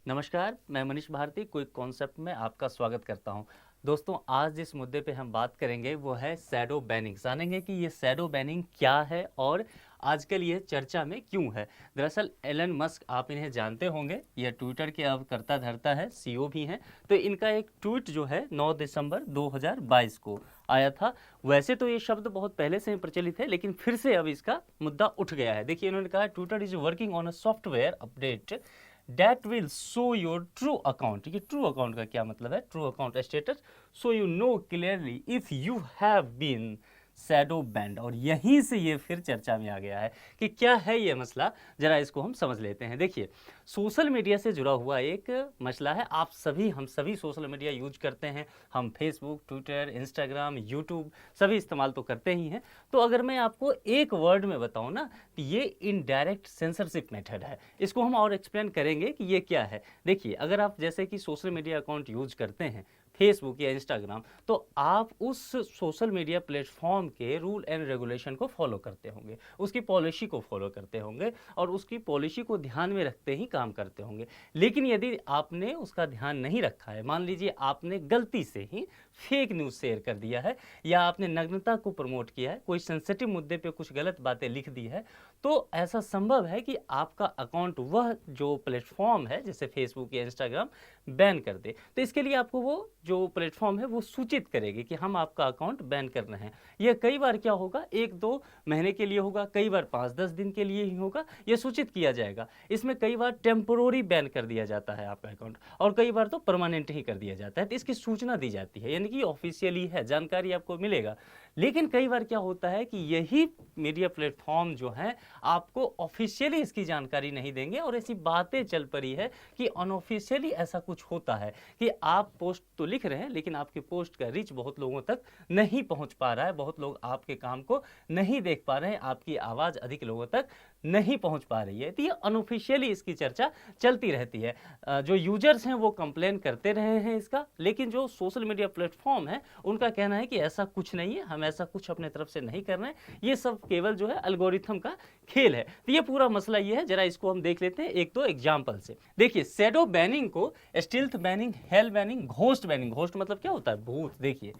नमस्कार, मैं Manish Bharti quick concept में आपका स्वागत करता हूं। दोस्तों, आज जिस मुद्दे पे हम बात करेंगे वो है शैडो बैनिंग। जानेंगे कि ये शैडो बैनिंग क्या है और आजकल ये चर्चा में क्यों है। दरअसल एलन मस्क, आप इन्हें जानते होंगे, ये ट्विटर के अब करता धरता है, सीईओ भी हैं। तो इनका एक ट्वीट जो है 9 दिसंबर 2022 को आया था। वैसे तो ये शब्द बहुत पहले से ही प्रचलित है, लेकिन फिर से अब इसका मुद्दा उठ गया है। देखिए, इन्होंने कहा Twitter is working on a software update that will show your true account। ये ट्रू अकाउंट का क्या मतलब है? True account status, so you know clearly if you have been shadow banned. और यहीं से ये फिर चर्चा में आ गया है कि क्या है ये मसला। जरा इसको हम समझ लेते हैं। देखिए, सोशल मीडिया से जुड़ा हुआ एक मसला है। आप सभी, हम सभी सोशल मीडिया यूज करते हैं। हम फेसबुक, ट्विटर, इंस्टाग्राम, यूट्यूब सभी इस्तेमाल तो करते ही हैं। तो अगर मैं आपको एक वर्ड में बताऊं ना, तो ये इनडायरेक्ट सेंसरशिप मेथड है। इसको हम और एक्सप्लेन करेंगे कि ये क्या है। देखिए, अगर आप जैसे कि सोशल मीडिया अकाउंट यूज करते हैं, फेसबुक या इंस्टाग्राम, तो आप उस सोशल मीडिया प्लेटफॉर्म के रूल एंड रेगुलेशन को फॉलो करते होंगे, उसकी पॉलिसी को फॉलो करते होंगे और उसकी पॉलिसी को ध्यान में रखते ही काम करते होंगे। लेकिन यदि आपने उसका ध्यान नहीं रखा है, मान लीजिए आपने गलती से ही फेक न्यूज़ शेयर कर दिया है या आपने नग्नता को प्रमोट किया है, कोई सेंसिटिव मुद्दे पे कुछ गलत बातें लिख दी है, तो ऐसा संभव है कि आपका अकाउंट, वह जो प्लेटफॉर्म है जैसे फेसबुक या इंस्टाग्राम, बैन कर दे। तो इसके लिए आपको वो जो प्लेटफॉर्म है वो सूचित करेगी कि हम आपका अकाउंट बैन कर रहे हैं। यह कई बार क्या होगा, 1-2 महीने के लिए होगा, कई बार 5-10 दिन के लिए ही होगा, यह सूचित किया जाएगा। इसमें कई बार टेम्पोररी बैन कर दिया जाता है आपका अकाउंट, और कई बार तो परमानेंट ही कर दिया जाता है। तो इसकी सूचना दी जाती है, यानी कि ऑफिशियली है, जानकारी आपको मिलेगा। लेकिन कई बार क्या होता है कि यही मीडिया प्लेटफॉर्म जो है आपको ऑफिशियली इसकी जानकारी नहीं देंगे, और ऐसी बातें चल पड़ी है कि अनऑफिशियली ऐसा कुछ होता है कि आप पोस्ट तो लिख रहे हैं लेकिन आपके पोस्ट का रीच बहुत लोगों तक नहीं पहुंच पा रहा है, बहुत लोग आपके काम को नहीं देख पा रहे हैं, आपकी आवाज़ अधिक लोगों तक नहीं पहुंच पा रही है। तो ये अनऑफिशियली इसकी चर्चा चलती रहती है। जो यूजर्स हैं वो कंप्लेन करते रहे हैं इसका, लेकिन जो सोशल मीडिया प्लेटफॉर्म है उनका कहना है कि ऐसा कुछ नहीं है, हम ऐसा कुछ अपने तरफ से नहीं कर रहे हैं, ये सब केवल जो है एल्गोरिथम का खेल है। तो ये पूरा मसला ये है। जरा इसको हम देख लेते हैं 1-2 एग्जाम्पल से। देखिए, शैडो बैनिंग को stealth banning, hello banning, ghost banning, ghost मतलब क्या होता है? भूत। देखिए,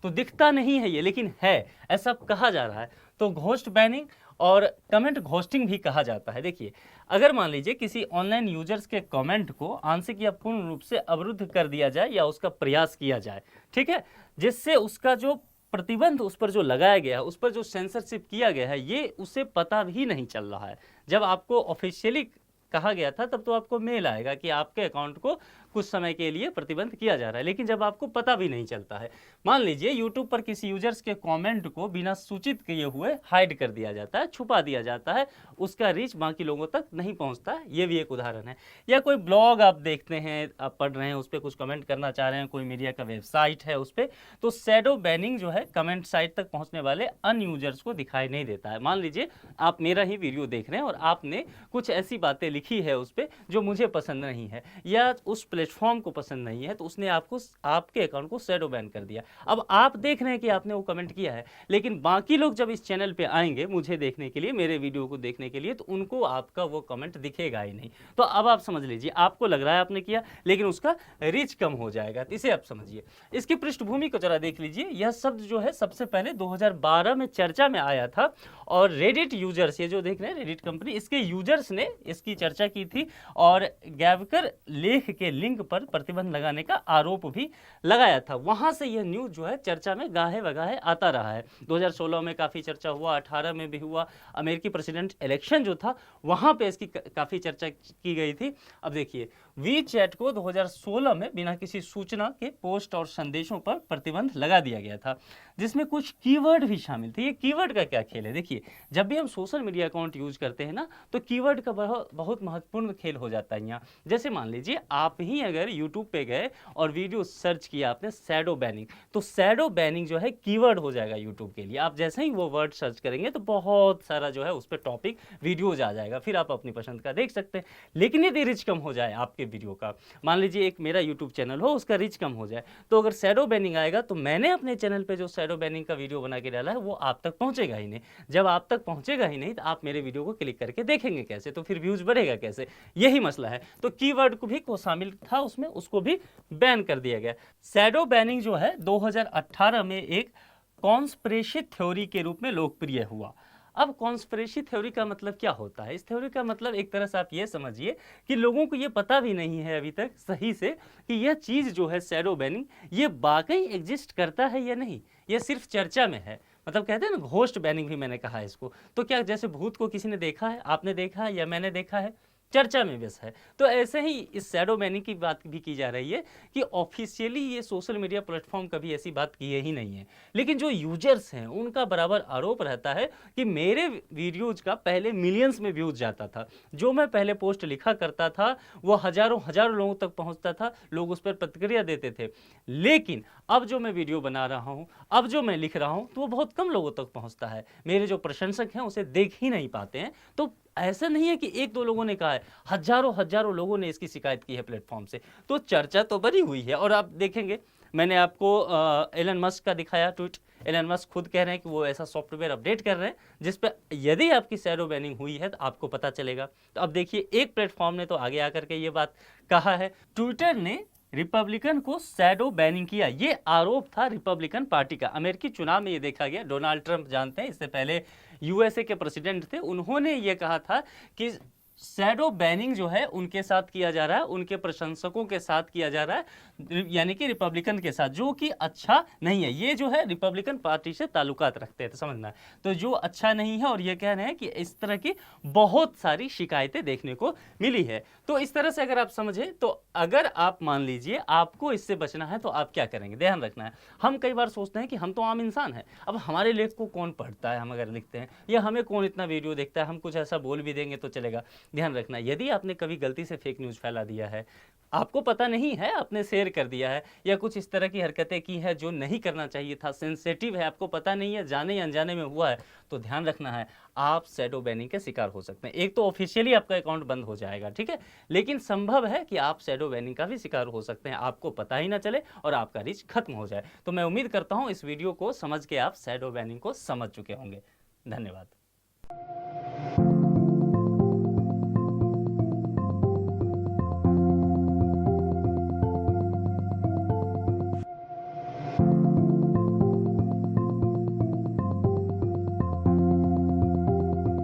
तो दिखता नहीं है ये, लेकिन है, ऐसा कहा जा रहा है। तो घोस्ट बैनिंग और कमेंट घोस्टिंग भी कहा जाता है। देखिए, अगर मान लीजिए किसी ऑनलाइन यूजर्स के कमेंट को आंशिक या पूर्ण रूप से अवरुद्ध कर दिया जाए या उसका प्रयास किया जाए, ठीक है, जिससे उसका जो प्रतिबंध उस पर जो लगाया गया है, उस पर जो सेंसरशिप किया गया है, ये उसे पता भी नहीं चल रहा है। जब आपको ऑफिशियली कहा गया था तब तो आपको मेल आएगा कि आपके अकाउंट को कुछ समय के लिए प्रतिबंध किया जा रहा है, लेकिन जब आपको पता भी नहीं चलता है, मान लीजिए यूट्यूब पर किसी यूजर्स के कमेंट को बिना सूचित किए हुए हाइड कर दिया जाता है, छुपा दिया जाता है, उसका रीच बाकी लोगों तक नहीं पहुंचता, ये भी एक उदाहरण है। या कोई ब्लॉग आप देखते हैं, आप पढ़ रहे हैं, उस पर कुछ कमेंट करना चाह रहे हैं, कोई मीडिया का वेबसाइट है उस पर, तो शैडो बैनिंग जो है कमेंट साइट तक पहुंचने वाले अन्य यूजर्स को दिखाई नहीं देता है। मान लीजिए आप मेरा ही वीडियो देख रहे हैं और आपने कुछ ऐसी बातें लिखी है उस पर जो मुझे पसंद नहीं है या उस प्लेटफॉर्म को पसंद नहीं है, तो उसने आपको, आपके अकाउंट को शैडो बैन कर दिया। अब आप देख रहे हैं कि आपने वो कमेंट किया है, लेकिन बाकी लोग जब इस चैनल पे आएंगे मुझे देखने के लिए, मेरे वीडियो को देखने के लिए, तो उनको आपका वो कमेंट दिखेगा ही नहीं। तो अब आप समझ लीजिए, आपको लग रहा है आपने किया, लेकिन उसका रीच कम हो जाएगा। तो इसे आप समझिए। इसकी पृष्ठभूमि को जरा देख लीजिए। यह शब्द जो है सबसे पहले 2012 में चर्चा में आया था, और रेडिट यूजर्स, ये जो देख रहे हैं रेडिट कंपनी, इसके यूजर्स ने इसकी चर्चा की थी और गैवकर लेख के लिंक पर प्रतिबंध लगाने का आरोप भी लगाया था। वहां से यह न्यूज जो है चर्चा में गाहे बगाहे आता रहा है। 2016 में काफ़ी चर्चा हुआ, 18 में भी हुआ, अमेरिकी प्रेसिडेंट इलेक्शन जो था वहां पे इसकी काफ़ी चर्चा की गई थी। अब देखिए, वी चैट को 2016 में बिना किसी सूचना के पोस्ट और संदेशों पर प्रतिबंध लगा दिया गया था, जिसमें कुछ कीवर्ड भी शामिल थे। ये कीवर्ड का क्या खेल है? देखिए, जब भी हम सोशल मीडिया अकाउंट यूज करते हैं ना, तो कीवर्ड का बहुत महत्वपूर्ण खेल हो जाता है यहाँ। जैसे मान लीजिए आप ही अगर यूट्यूब पे गए और वीडियो सर्च किया आपने शैडो बैनिंग, तो शैडो बैनिंग जो है कीवर्ड हो जाएगा यूट्यूब के लिए। आप जैसे ही वो वर्ड सर्च करेंगे तो बहुत सारा जो है उस पर टॉपिक वीडियोज आ जाएगा, फिर आप अपनी पसंद का देख सकते हैं। लेकिन यदि रीच कम हो जाए आपके वीडियो का, मान लीजिए एक मेरा यूट्यूब चैनल हो, उसका रीच कम हो जाए, तो अगर शैडो बैनिंग आएगा तो मैंने अपने चैनल पे जो शैडो बैनिंग का वीडियो बना के डाला है वो आप तक पहुंचेगा ही नहीं। जब आप तक पहुंचेगा ही नहीं तो आप मेरे वीडियो को क्लिक करके देखेंगे कैसे, तो फिर व्यूज बढ़ेगा कैसे, यही मसला है। तो कीवर्ड को भी को शामिल था उसमें, उसको भी बैन कर दिया गया। शैडो बैनिंग जो है 2018 में एक कॉन्स्पिरेसी थ्योरी के रूप में लोकप्रिय हुआ। अब कॉन्स्पिरेसी थ्योरी का मतलब क्या होता है? इस थ्योरी का मतलब एक तरह से आप ये समझिए कि लोगों को ये पता भी नहीं है अभी तक सही से कि यह चीज़ जो है शैडो बैनिंग ये वाकई एग्जिस्ट करता है या नहीं, ये सिर्फ चर्चा में है। मतलब कहते हैं ना घोस्ट बैनिंग भी मैंने कहा है इसको। तो क्या जैसे भूत को किसी ने देखा है, आपने देखा है या मैंने देखा है, चर्चा में बस है। तो ऐसे ही इस शैडो बैनिंग की बात भी की जा रही है कि ऑफिशियली ये सोशल मीडिया प्लेटफॉर्म कभी ऐसी बात किए ही नहीं है, लेकिन जो यूजर्स हैं उनका बराबर आरोप रहता है कि मेरे वीडियोज का पहले मिलियंस में व्यूज जाता था, जो मैं पहले पोस्ट लिखा करता था वो हजारों हजारों लोगों तक पहुंचता था, लोग उस पर प्रतिक्रिया देते थे। लेकिन अब जो मैं वीडियो बना रहा हूं, अब जो मैं लिख रहा हूं, तो वो बहुत कम लोगों तक पहुंचता है। मेरे जो प्रशंसक हैं उसे देख ही नहीं पाते हैं। तो ऐसा नहीं है कि एक दो लोगों ने कहा है, हजारों हजारों लोगों ने इसकी शिकायत की है प्लेटफॉर्म से। तो चर्चा तो बनी हुई है। और आप देखेंगे मैंने आपको एलन मस्क का दिखाया ट्वीट। एलन मस्क खुद कह रहे हैं कि वो ऐसा सॉफ्टवेयर अपडेट कर रहे हैं जिस पे यदि आपकी शैडो बैनिंग हुई है तो आपको पता चलेगा। तो अब देखिए एक प्लेटफॉर्म ने तो आगे आकर के ये बात कहा है, ट्विटर ने रिपब्लिकन को शैडो बैनिंग किया। ये आरोप था रिपब्लिकन पार्टी का। अमेरिकी चुनाव में ये देखा गया, डोनाल्ड ट्रंप जानते हैं, इससे पहले यूएसए के प्रेसिडेंट थे, उन्होंने ये कहा था कि शैडो बैनिंग जो है उनके साथ किया जा रहा है, उनके प्रशंसकों के साथ किया जा रहा है, यानी कि रिपब्लिकन के साथ, जो कि अच्छा नहीं है। ये जो है रिपब्लिकन पार्टी से ताल्लुकात रखते हैं, तो समझना है, तो जो अच्छा नहीं है। और ये कह रहे हैं कि इस तरह की बहुत सारी शिकायतें देखने को मिली है। तो इस तरह से अगर आप समझे, तो अगर आप मान लीजिए आपको इससे बचना है तो आप क्या करेंगे, ध्यान रखना है। हम कई बार सोचते हैं कि हम तो आम इंसान हैं, अब हमारे लेख को कौन पढ़ता है, हम अगर लिखते हैं, या हमें कौन इतना वीडियो देखता है, हम कुछ ऐसा बोल भी देंगे तो चलेगा। ध्यान रखना, यदि आपने कभी गलती से फेक न्यूज़ फैला दिया है, आपको पता नहीं है, आपने शेयर कर दिया है, या कुछ इस तरह की हरकतें की है जो नहीं करना चाहिए था, सेंसिटिव है, आपको पता नहीं है, जाने या अनजाने में हुआ है, तो ध्यान रखना है आप शैडो बैनिंग के शिकार हो सकते हैं। एक तो ऑफिशियली आपका अकाउंट बंद हो जाएगा, ठीक है, लेकिन संभव है कि आप शैडो बैनिंग का भी शिकार हो सकते हैं, आपको पता ही ना चले और आपका रीच खत्म हो जाए। तो मैं उम्मीद करता हूं इस वीडियो को समझ के आप शैडो बैनिंग को समझ चुके होंगे। धन्यवाद।